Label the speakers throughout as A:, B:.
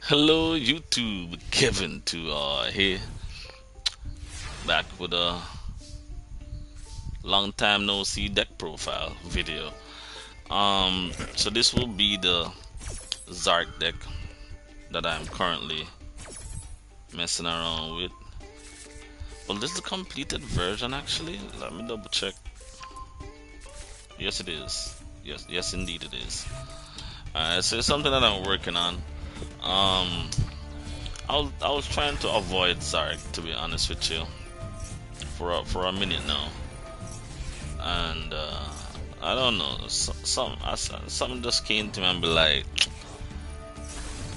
A: Hello YouTube, Kevin to here, back with a long time no see deck profile video. So this will be the Zark deck that I'm currently messing around with. Well, this is the completed version actually. Let me double check. Yes, it is. Yes, indeed it is. So it's something that I'm working on. Um, I was trying to avoid Zark, to be honest with you, for a minute now, and I don't know. Something just came to me and be like,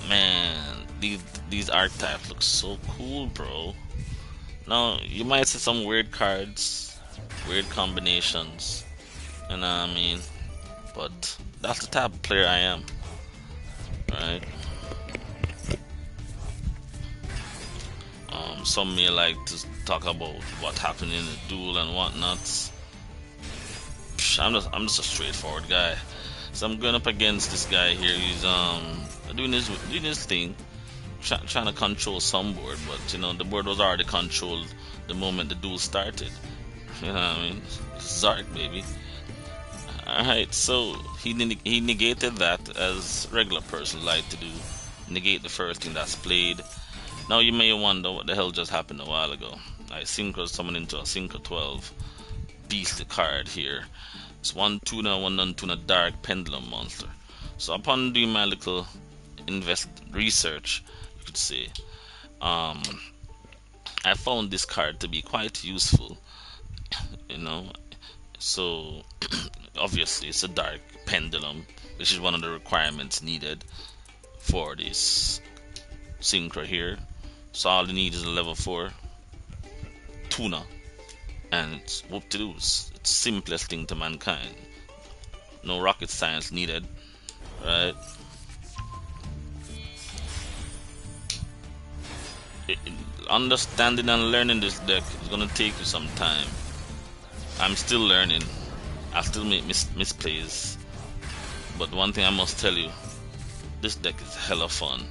A: man, these archetypes look so cool, bro. Now you might see some weird cards, weird combinations, you know what I mean? But that's the type of player I am, right? Some may like to talk about what happened in the duel and whatnot. I'm just a straightforward guy. So I'm going up against this guy here. He's doing his thing, trying to control some board, but the board was already controlled the moment the duel started. You know what I mean? Zark, baby. All right, so he negated that, as regular person like to do. Negate the first thing that's played. Now you may wonder what the hell just happened a while ago. I synchro someone into a synchro 12 beastly card here. It's one tuna, one non-tuna dark pendulum monster. So upon doing my little research, you could say, um, I found this card to be quite useful. You know, so obviously it's a dark pendulum, which is one of the requirements needed for this synchro here. So all you need is a level 4 tuna, and it's whoop to do. It's the simplest thing to mankind. No rocket science needed, right? Understanding and learning this deck is gonna take you some time. I'm still learning. I still make misplays, but one thing I must tell you, this deck is hella fun.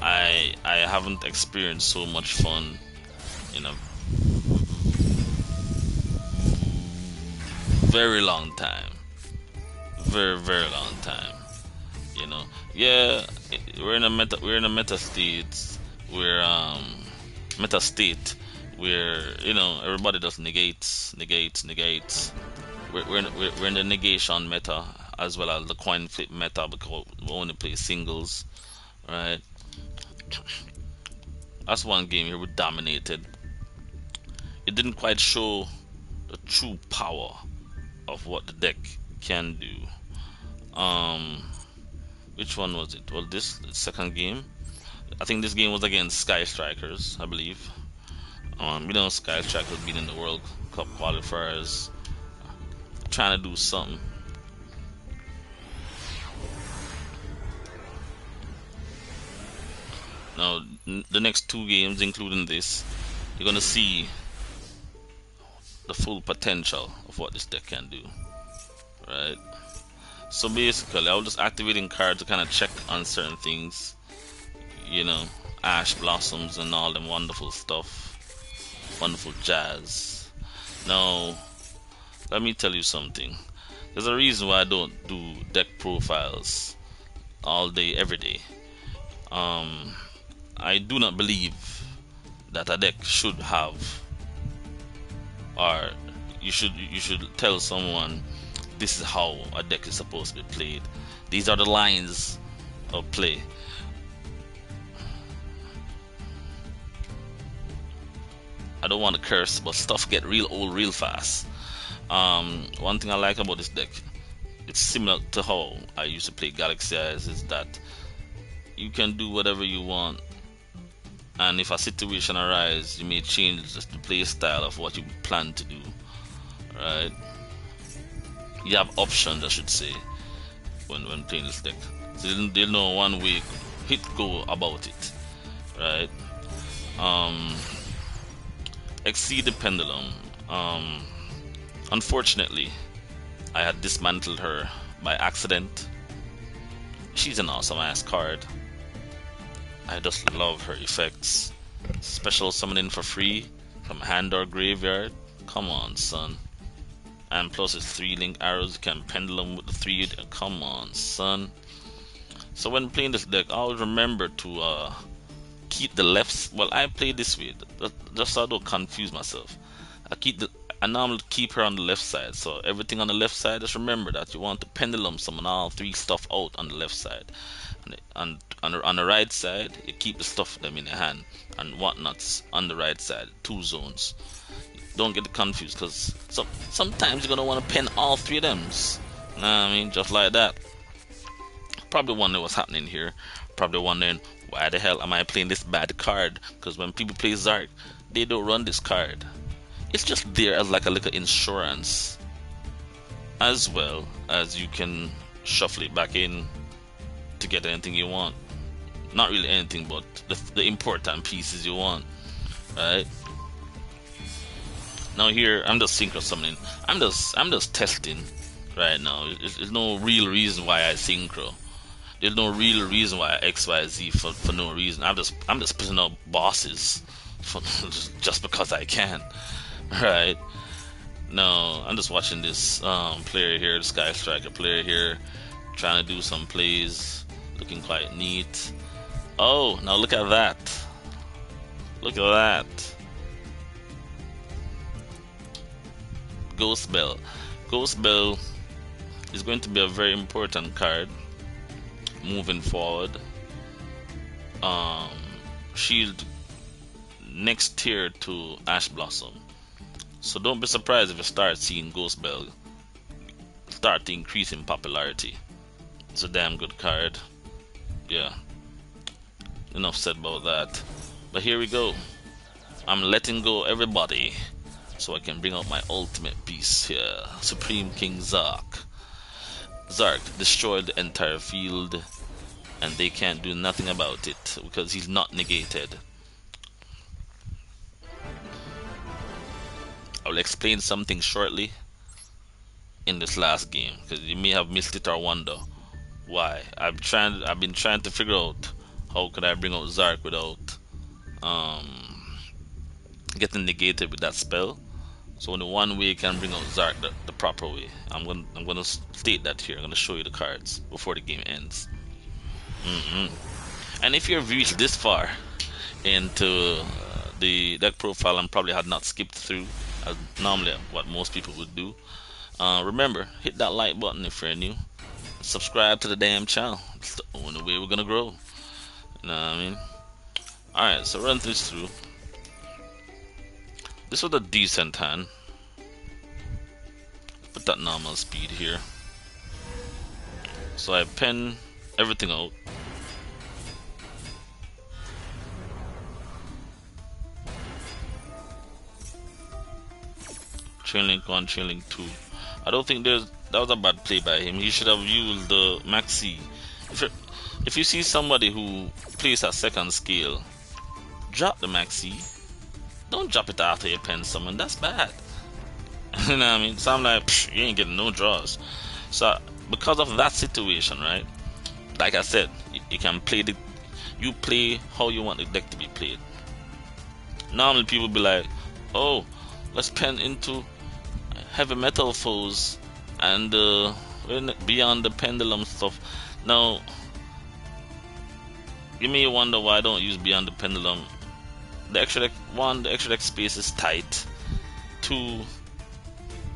A: I haven't experienced so much fun in a very long time. Very long time. Yeah, we're in a meta state. We're meta state where everybody does negates. We're in the negation meta as well as the coin flip meta, because we only play singles, right? That's one game here we dominated. It didn't quite show the true power of what the deck can do. Which one was it? Well, this second game. I think this game was against Sky Strikers, I believe. Sky Strikers being in the World Cup qualifiers, trying to do something. Now, the next two games, including this, you're gonna see the full potential of what this deck can do, right? So basically, I was just activating cards to kind of check on certain things, Ash Blossoms and all them wonderful stuff, wonderful jazz. Now, let me tell you something. There's a reason why I don't do deck profiles all day, every day. I do not believe that a deck should have, or you should tell someone this is how a deck is supposed to be played. These are the lines of play. I don't want to curse, but stuff get real old real fast. One thing I like about this deck, it's similar to how I used to play Galaxy Eyes, is that you can do whatever you want, and if a situation arises, you may change the play style of what you plan to do, right? You have options, I should say, when playing this deck. So they'll know one way hit go about it, right? Exceed the Pendulum. Unfortunately, I had dismantled her by accident. She's an awesome ass card. I just love her effects. Special summoning for free from hand or graveyard. Come on, son. And plus it's 3 link arrows. You can pendulum with the 3. Come on, son. So when playing this deck, always remember to keep the left. Well, I play this way, just so I don't confuse myself. I normally keep her on the left side. So everything on the left side, just remember that you want to pendulum summon all 3 stuff out on the left side. And on the right side, you keep the stuff them in your hand and whatnots on the right side, 2 zones. Don't get confused, because sometimes you're gonna want to pen all 3 of them. Know what I mean? Just like that. Probably wondering what's happening here. Probably wondering why the hell am I playing this bad card? Because when people play Zark, they don't run this card. It's just there as like a little insurance, as well as you can shuffle it back in to get anything you want. Not really anything, but the important pieces you want, right? Now here I'm just synchro summoning. I'm just testing right now. There's no real reason why I synchro. There's no real reason why I XYZ for no reason. I'm just putting up bosses for just because I can, right? No, I'm just watching this player here, the Sky Striker player here, trying to do some plays, looking quite neat. Oh, now look at that! Look at that! Ghost Bell. Ghost Bell is going to be a very important card moving forward. Shield next tier to Ash Blossom. So don't be surprised if you start seeing Ghost Bell start to increase in popularity. It's a damn good card. Yeah. Enough said about that. But here we go. I'm letting go everybody so I can bring out my ultimate beast here. Supreme King Zark. Zark destroyed the entire field and they can't do nothing about it because he's not negated. I'll explain something shortly in this last game because you may have missed it or wonder why. I've been trying to figure out how could I bring out Zark without getting negated with that spell. So only one way you can bring out Zark the proper way. I'm gonna state that here. I'm gonna show you the cards before the game ends. And if you've reached this far into the deck profile and probably had not skipped through, as normally what most people would do, remember, hit that like button if you're new. Subscribe to the damn channel. It's the only way we're gonna grow. You know what I mean? Alright, so run this through. This was a decent hand. Put that normal speed here. So I pen everything out. Chain link 1, chain link 2. I don't think that was a bad play by him. He should have used the maxi. If you see somebody who plays at second scale, drop the maxi. Don't drop it after you pen someone. That's bad. You know what I mean? So I'm like, you ain't getting no draws. So because of that situation, right? Like I said, you can play you play how you want the deck to be played. Normally people be like, oh, let's pen into heavy metal foes and beyond the pendulum stuff. Now you may wonder why I don't use beyond the pendulum. The extra deck space is tight. 2,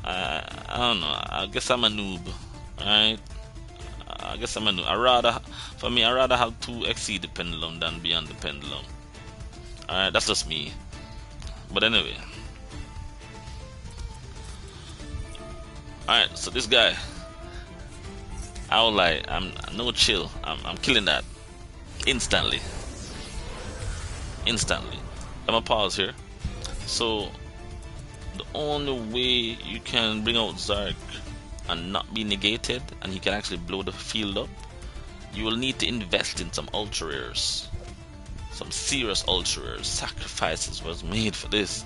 A: I don't know. I guess I'm a noob, right? I guess I'm a noob. I'd rather have 2 exceed the pendulum than beyond the pendulum. Alright, that's just me. But anyway. Alright, so this guy, I was like, I'm no chill. I'm killing that instantly. I'm gonna pause here. So the only way you can bring out Zark and not be negated and he can actually blow the field up, you will need to invest in some ultra rares. Some serious ultra rares. Sacrifices was made for this.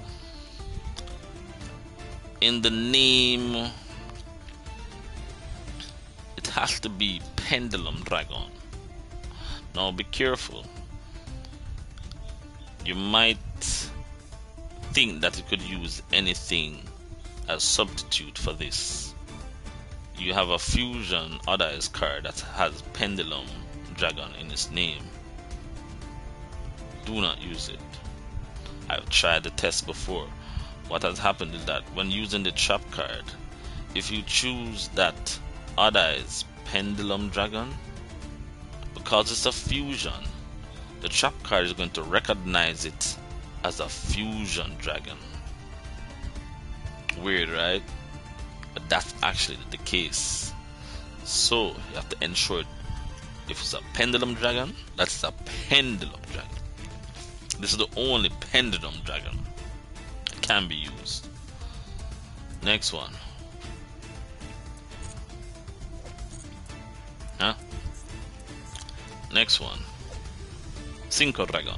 A: In the name, it has to be Pendulum Dragon. Now be careful. you might think that you could use anything as substitute for this. You have a fusion Others card that has Pendulum Dragon in its name. Do not use it. I've tried the test before. What has happened is that when using the trap card, if you choose that Others Pendulum Dragon, because it's a fusion, the trap card is going to recognize it as a fusion dragon. Weird, right? But that's actually the case. So you have to ensure if it's a pendulum dragon, that's a pendulum dragon. This is the only pendulum dragon that can be used. Next one. Next one. Synchro Dragon.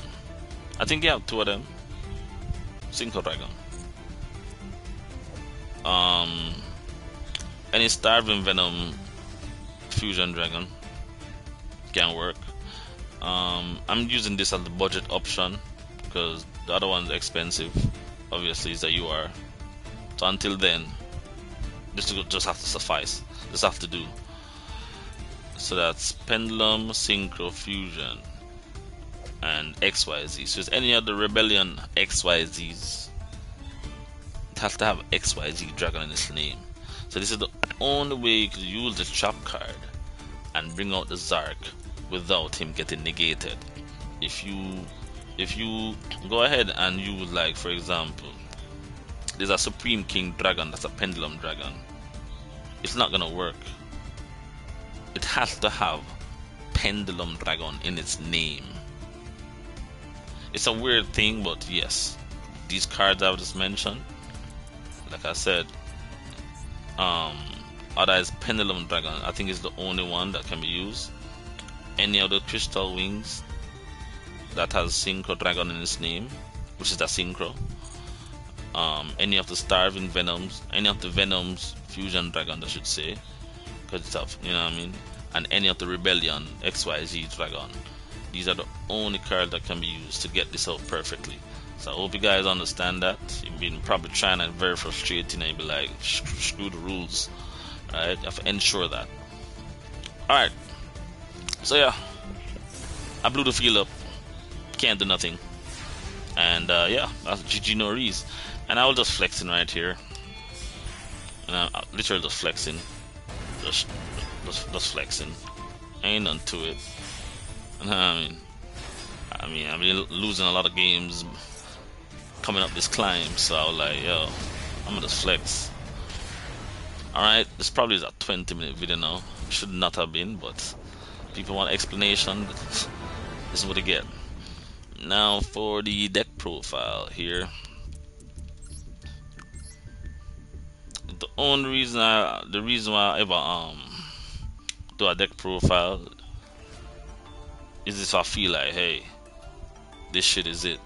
A: I think you have two of them. Synchro Dragon. Any Starving Venom Fusion Dragon can work. I'm using this as the budget option because the other one's expensive. Obviously, it's a UR. So until then, this will just have to suffice. Just have to do. So that's Pendulum, Synchro, Fusion, and XYZ. So it's any other Rebellion XYZs. It has to have XYZ Dragon in its name. So this is the only way you can use the trap card and bring out the Zark without him getting negated. If you go ahead and use, like, for example, there's a Supreme King Dragon that's a Pendulum Dragon, it's not gonna work. It has to have Pendulum Dragon in its name. It's a weird thing, but yes, these cards I've just mentioned, like I said, Others Pendulum Dragon, I think is the only one that can be used. Any other Crystal Wings that has Synchro Dragon in its name, which is the Synchro. Any of the Starving Venoms, any of the Venoms Fusion Dragon, I should say, because it's tough, you know what I mean? And any of the Rebellion XYZ Dragon. These are the only cards that can be used to get this out perfectly. So I hope you guys understand that. You've been probably trying and very frustrating and you be like, screw the rules. Alright, you have to ensure that. Alright. So yeah, I blew the field up. Can't do nothing. And yeah, that's GG Norris. And I was just flexing right here. And I'm literally just flexing. Just flexing. Ain't none to it. I mean, I've been losing a lot of games coming up this climb, so I was like, yo, I'm gonna just flex. Alright, this probably is a 20-minute video now. It should not have been, but people want explanation. This is what they get. Now for the deck profile here. The reason why I ever do a deck profile is if I feel like, hey, this shit is it.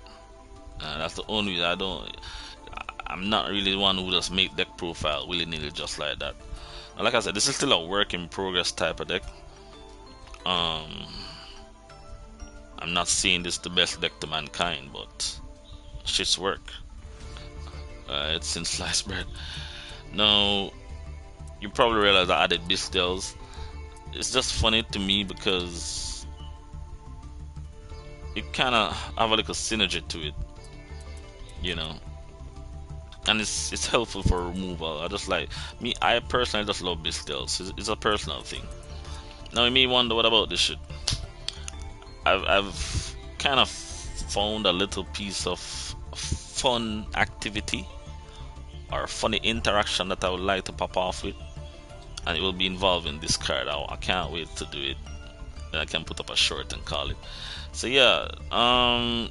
A: That's the only reason I'm not really the one who just make deck profile willy-nilly just like that. Now, like I said, this is still a work in progress type of deck. I'm not saying this is the best deck to mankind, but shit's work. It's in sliced bread. Now, you probably realize I added Bistels. It's just funny to me because it kind of have a little synergy to it, you know, and it's helpful for removal. I personally just love Bistels. It's a personal thing. Now you may wonder, what about this shit? I've kind of found a little piece of fun activity or funny interaction that I would like to pop off with, and it will be involving this card. I can't wait to do it. Then I can put up a short and call it. So yeah,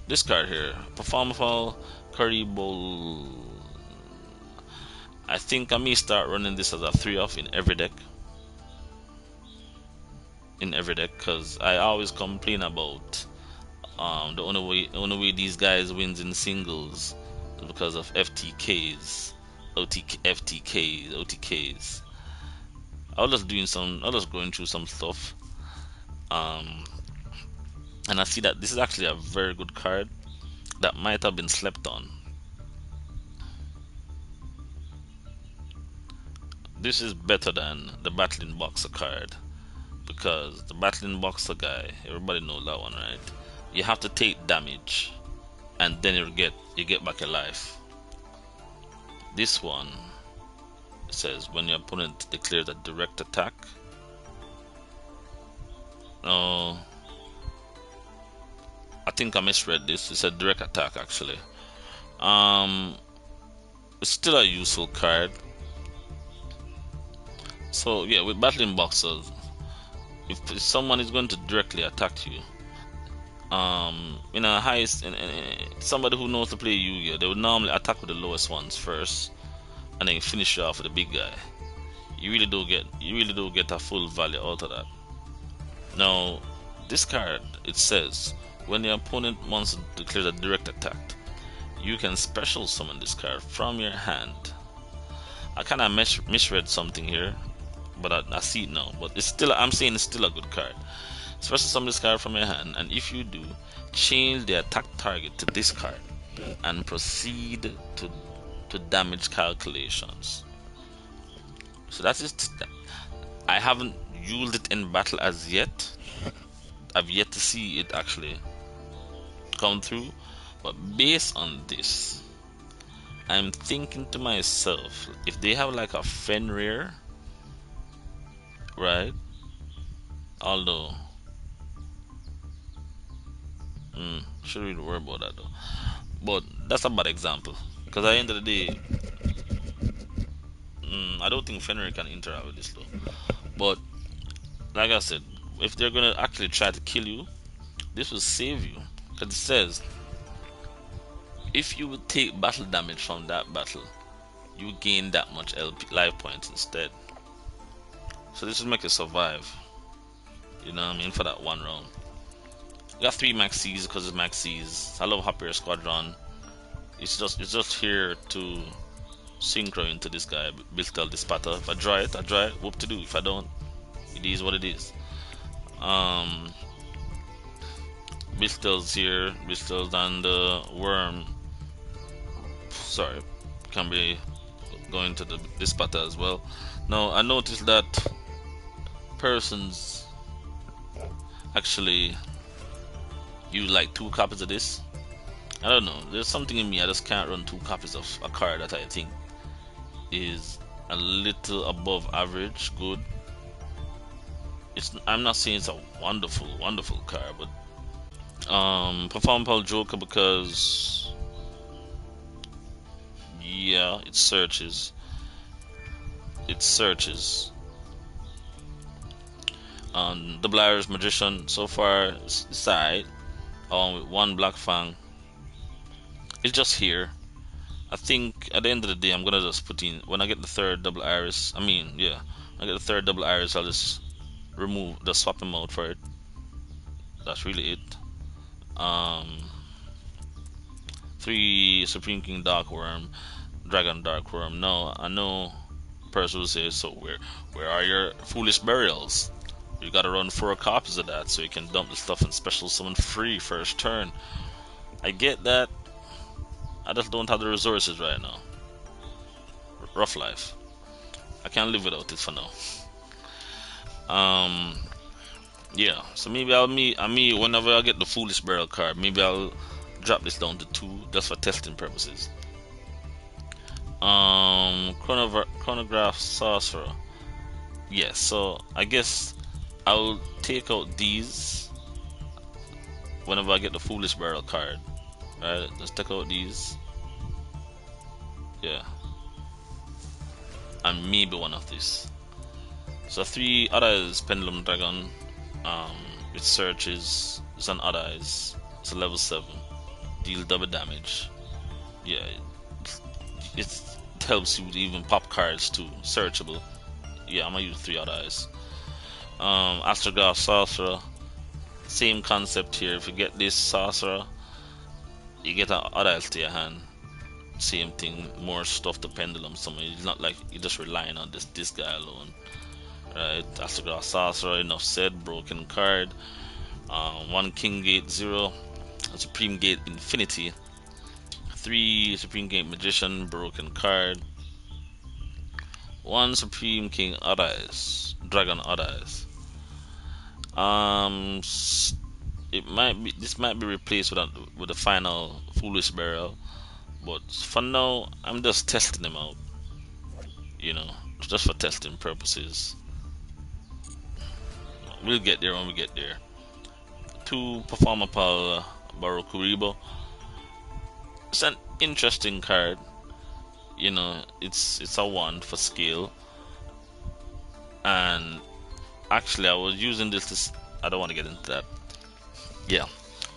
A: this card here, Performable Currybull. I think I may start running this as a 3-off in every deck. Because I always complain about the only way these guys wins in singles is because of FTKs, OTKs. I was just going through some stuff, and I see that this is actually a very good card. that might have been slept on. This is better than the Battling Boxer card, because the Battling Boxer guy, everybody knows that one, right? You have to take damage and then you get back your life. This one says when your opponent declares a direct attack. No, I think I misread this. It's a direct attack actually. It's still a useful card. So yeah, with Battling Boxers, if someone is going to directly attack you, in a highest, somebody who knows to play Yu-Gi-Oh, they would normally attack with the lowest ones first, and then finish you off with the big guy. You really do get a full value out of that. Now, this card, it says when your opponent monster declares a direct attack, you can special summon this card from your hand. I kind of misread something here, but I see it now. But it's still, I'm saying it's still a good card. Special summon this card from your hand, and if you do, change the attack target to this card and proceed to damage calculations. So that's it. I haven't used it in battle as yet. I've yet to see it actually come through, but based on this, I'm thinking to myself, if they have like a Fenrir, right? Although shouldn't really worry about that though. But that's a bad example, because at the end of the day, I don't think Fenrir can interact with this though. But like I said, if they're gonna actually try to kill you, this will save you, because it says if you would take battle damage from that battle, you gain that much life points instead. So this will make you survive. You know what I mean, for that one round. We got 3 Maxis because it's Maxis. I love Hopper Squadron. It's just here to synchro into this guy, Bistel Dispata. If I draw it, I draw it. Whoop to do. If I don't, it is what it is. Bistel's here. Bistel's and the worm. Sorry, can be going to the Dispata as well. Now I noticed that persons actually use like 2 copies of this. I don't know, there's something in me, I just can't run 2 copies of a card that I think is a little above average good. I'm not saying it's a wonderful card, but Perform Pal Joker, because yeah, it searches. Double Irish Magician, so far it's alright. With 1 Black Fang. It's just here. I think at the end of the day, I'm gonna just put in, when I get the 3rd double iris. I get the 3rd double iris. I'll just swap them out for it. That's really it. 3 Supreme King Dark Worm, Dragon Dark Worm. No, I know. Person will say, so where are your foolish burials? You gotta run 4 copies of that so you can dump the stuff and special summon free first turn. I get that. I just don't have the resources right now. Rough life. I can't live without it for now. Yeah. So maybe whenever I get the Foolish Burial card, maybe I'll drop this down to 2 just for testing purposes. Chronograph Sorcerer. Yes. So I guess I'll take out these whenever I get the Foolish Burial card. Right, let's take out these. Yeah. And maybe one of these. So 3 other is Pendulum Dragon. It searches. It's an other is. It's a level 7. Deal double damage. Yeah. It helps you with even pop cards too. Searchable. Yeah, I'm gonna use 3 other eyes. Astrograph Sorcerer. Same concept here. If you get this Sorcerer, you get an other to your hand. Same thing, more stuff to Pendulum. It's not like you're just relying on this guy alone. Right, Astrograph Sorcerer, enough said. Broken card. 1 King Gate 0. Supreme Gate Infinity. 3 Supreme King Magician, broken card. 1 Supreme King Odd Eyes, Dragon Odd Eyes. It might be, this might be replaced with a final Foolish Burial, but for now I'm just testing them out, you know, just for testing purposes. We'll get there when we get there. 2 Performer Power Barokuribo. It's an interesting card, you know. It's a 1 for scale, and actually I was using this I don't want to get into that. Yeah,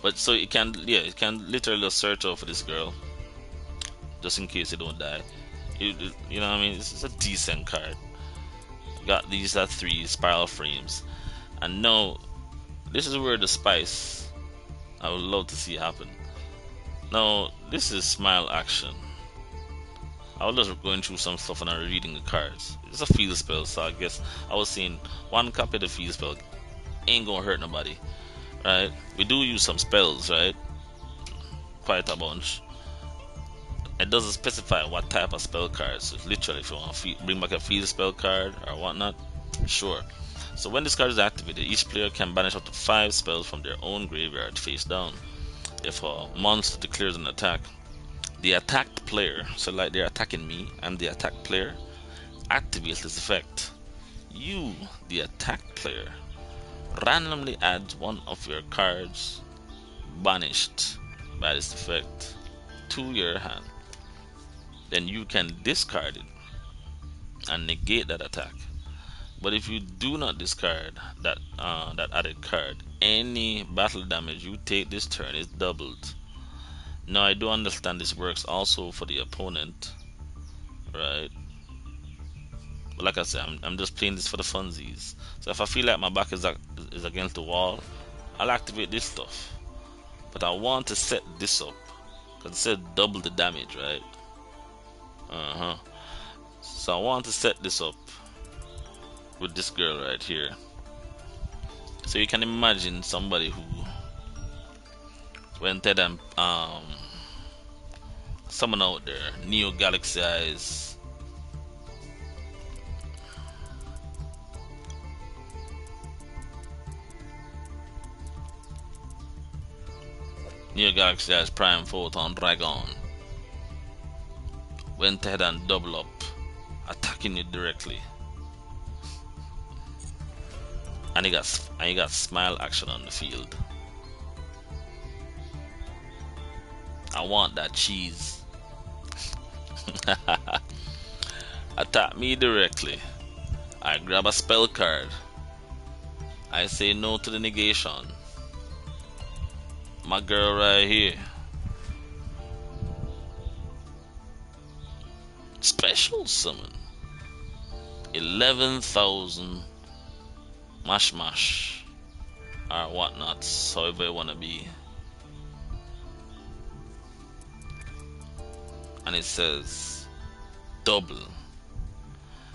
A: but so it can literally search out for this girl just in case you don't die. You know what I mean? It's a decent card. Got these are 3 spiral frames, and now this is where the spice I would love to see happen. Now this is smile action. I was just going through some stuff and I'm reading the cards. It's a field spell, so I guess I was saying 1 copy of the field spell ain't gonna hurt nobody, right? We do use some spells, right? Quite a bunch. It doesn't specify what type of spell cards. So literally, if you want to bring back a field spell card or whatnot, sure. So when this card is activated, each player can banish up to 5 spells from their own graveyard face down. If a monster declares an attack, the attacked player, so like they're attacking me, I'm the attacked player, activates this effect. You, the attacked player, randomly adds 1 of your cards banished by this effect to your hand. Then you can discard it and negate that attack. But if you do not discard that added card, any battle damage you take this turn is doubled. Now I do understand this works also for the opponent, right? But like I said, I'm just playing this for the funsies. So if I feel like my back is against the wall, I'll activate this stuff. But I want to set this up because it said double the damage, right? So I want to set this up with this girl right here. So you can imagine somebody who went ahead and someone out there, Neo Galaxy Eyes, Neo Galaxy Eyes Prime Photon Dragon went ahead and double up, attacking you directly. And he got smile action on the field. I want that cheese. Attack me directly. I grab a spell card. I say no to the negation. My girl right here. Special summon 11,000 mash or whatnot, however you wanna be. And it says double.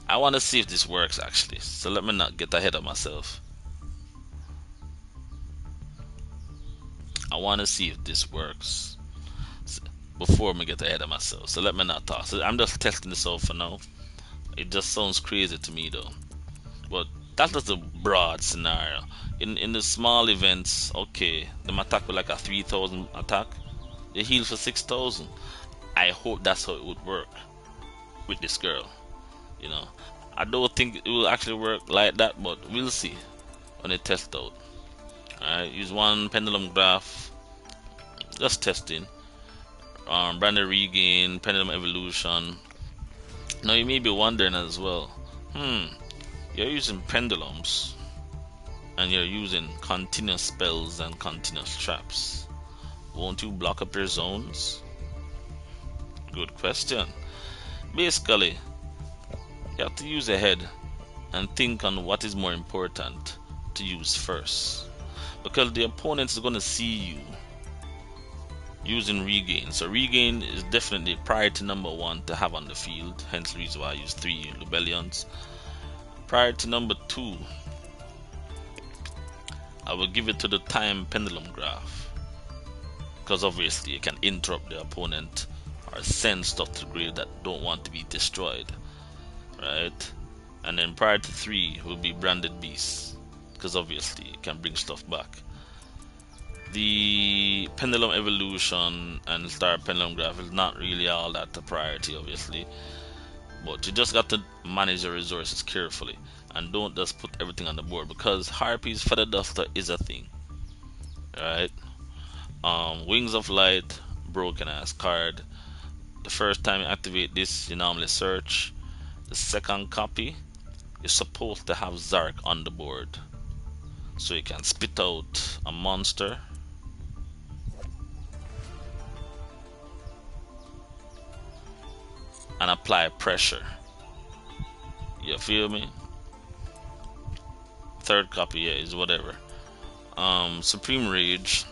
A: I want to see if this works actually, so let me not get ahead of myself. I want to see if this works before me get ahead of myself, so let me not talk. So I'm just testing this out for now. It just sounds crazy to me though, but that's just a broad scenario. In the small events, okay, them attack with like a 3,000 attack, they heal for 6,000. I hope that's how it would work with this girl. You know, I don't think it will actually work like that, but we'll see when it tests out. Alright, use 1 Pendulum Graph, just testing. Branded Regain, Pendulum Evolution. Now you may be wondering as well, you're using pendulums and you're using continuous spells and continuous traps. Won't you block up your zones? Good question. Basically, you have to use a head and think on what is more important to use first, because the opponent is going to see you using regain. So regain is definitely priority number 1 to have on the field, hence the reason why I use 3 Lubellions. Priority number 2, I will give it to the time Pendulum Graph, because obviously it can interrupt the opponent or send stuff to the grave that don't want to be destroyed, right? And then prior to 3 will be branded beasts, because obviously it can bring stuff back. The pendulum evolution and star pendulum graph is not really all that a priority, obviously, but you just got to manage your resources carefully and don't just put everything on the board, because Harpy's feather duster is a thing, right? Wings of Light, broken ass card. The first time you activate this, you normally search. The second copy, you're supposed to have Zark on the board, so you can spit out a monster and apply pressure. You feel me? Third copy, yeah, is whatever. Supreme Rage.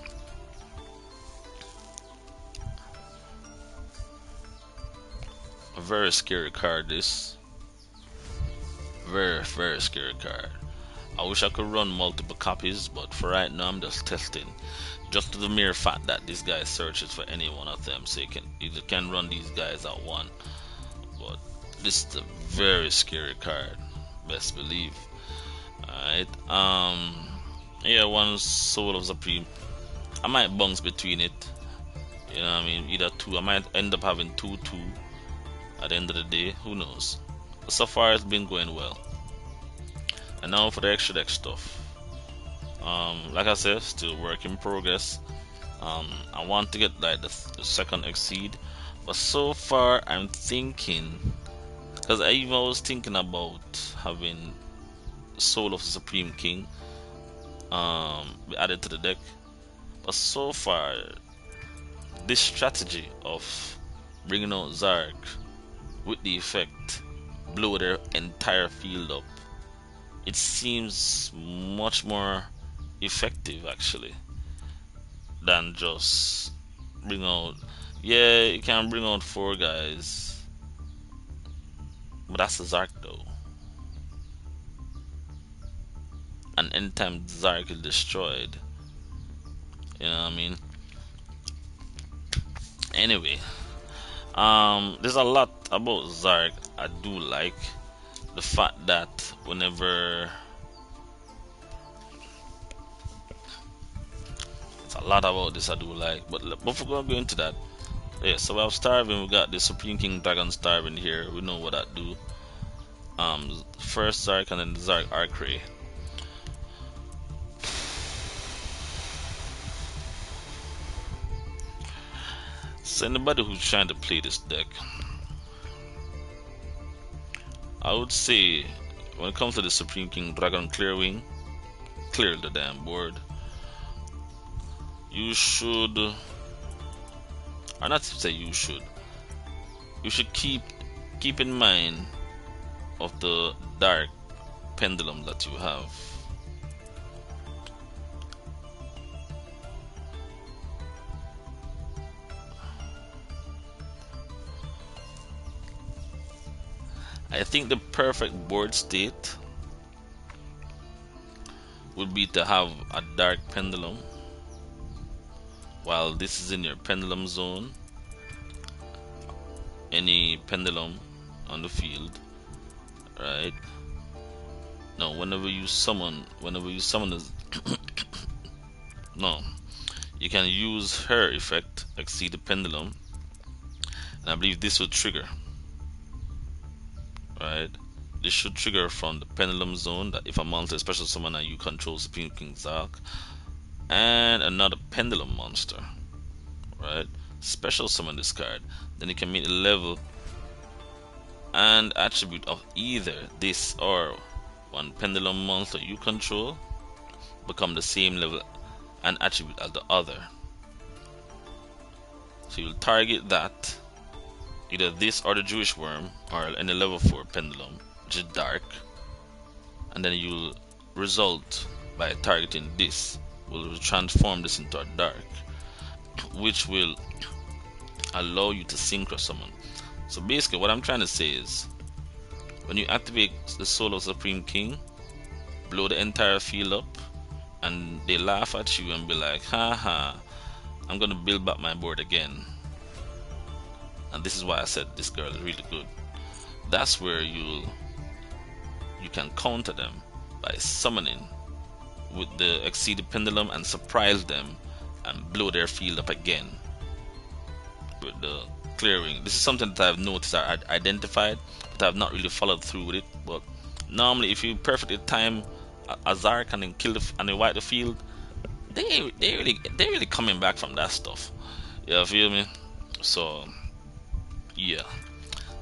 A: A very scary card, this. Very, very scary card. I wish I could run multiple copies, but for right now I'm just testing. Just to the mere fact that this guy searches for any one of them, so you can run these guys at one. But this is a very scary card, best believe. Alright, yeah, one Soul of Supreme. I might bounce between it, you know what I mean, either 2. I might end up having 2-2 at the end of the day, who knows. But so far it's been going well. And now for the extra deck stuff. Like I said, still work in progress. I want to get like the second Exceed, but so far I'm thinking, because I even was thinking about having Soul of the Supreme King be added to the deck, but so far this strategy of bringing out Zark with the effect blow their entire field up, it seems much more effective actually than just bring out, yeah, you can bring out 4 guys, but that's a Zark though, and anytime Zark is destroyed, you know what I mean. Anyway, there's a lot about Zark I do like. The fact that whenever, it's a lot about this I do like, but before we go into that, yeah, so we have Starving, we got the Supreme King Dragon Starving here, we know what that do. First Zark and then the Zark Arcray. So anybody who's trying to play this deck, I would say when it comes to the Supreme King Dragon Clearwing, clear the damn board. You should, or not to say you should keep in mind of the dark pendulum that you have. I think the perfect board state would be to have a dark pendulum while this is in your pendulum zone. Any pendulum on the field, right? No, whenever you summon this no, you can use her effect, Exceed the Pendulum, and I believe this will trigger. Right, this should trigger from the pendulum zone, that if a monster is special summon and you control Supreme King Zark and another pendulum monster, right, special summon this card, then you can make the level and attribute of either this or one pendulum monster you control become the same level and attribute as the other. So you'll target that, either this or the Jewish Worm or any level 4 pendulum, which is dark, and then you'll result by targeting this, will transform this into a dark, which will allow you to synchro summon. So basically what I'm trying to say is, when you activate the Soul of Supreme King, blow the entire field up, and they laugh at you and be like, haha, I'm gonna build back my board again. and this is why I said this girl is really good. That's where you can counter them by summoning with the exceeded pendulum and surprise them and blow their field up again with the clearing. This is something that I've noticed, I identified, but I've not really followed through with it. But normally, if you perfectly time a Zark and then kill and then wipe the field, they really coming back from that stuff. Yeah, feel me? So yeah,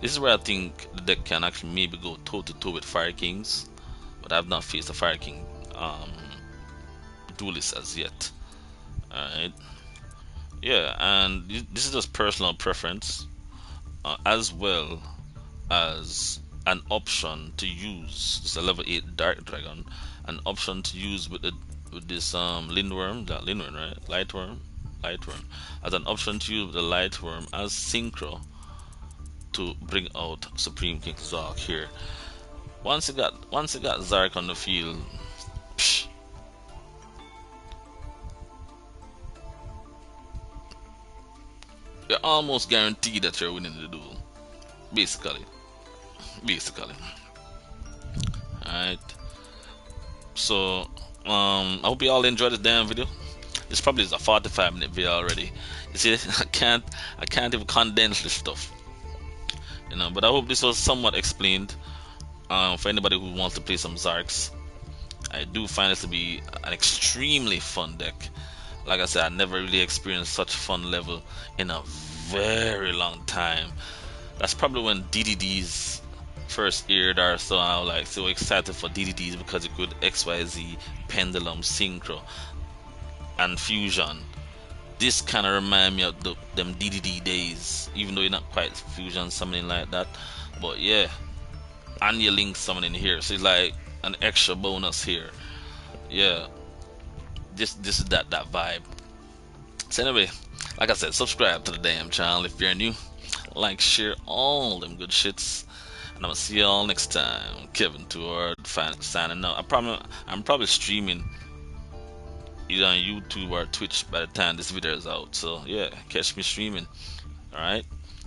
A: this is where I think the deck can actually maybe go toe to toe with Fire Kings, but I've not faced a Fire King duelist as yet. Alright, yeah, and this is just personal preference, as well as an option to use. This is a level 8 Dark Dragon, an option to use with this Lindworm, that Lindworm, right? Lightworm, as an option to use with the Lightworm as synchro to bring out Supreme King Zark here. Once you got Zark on the field, psh, you're almost guaranteed that you're winning the duel. Basically. Alright. So I hope you all enjoyed this damn video. This probably is a 45-minute video already. You see, I can't even condense this stuff. But I hope this was somewhat explained. For anybody who wants to play some Zarks, I do find this to be an extremely fun deck. Like I said, I never really experienced such fun level in a very long time. That's probably when DDDs first aired, or so I was like so excited for DDDs because it could XYZ, Pendulum, Synchro, and Fusion. This kind of remind me of them DDD days, even though you're not quite Fusion summoning like that. But yeah, and your Link summoning here, so it's like an extra bonus here. Yeah, this is that vibe. So anyway, like I said, subscribe to the damn channel if you're new. Like, share, all them good shits. And I'm gonna see y'all next time. Kevin Toward signing out. I'm probably streaming either on YouTube or Twitch by the time this video is out. So yeah, catch me streaming. Alright.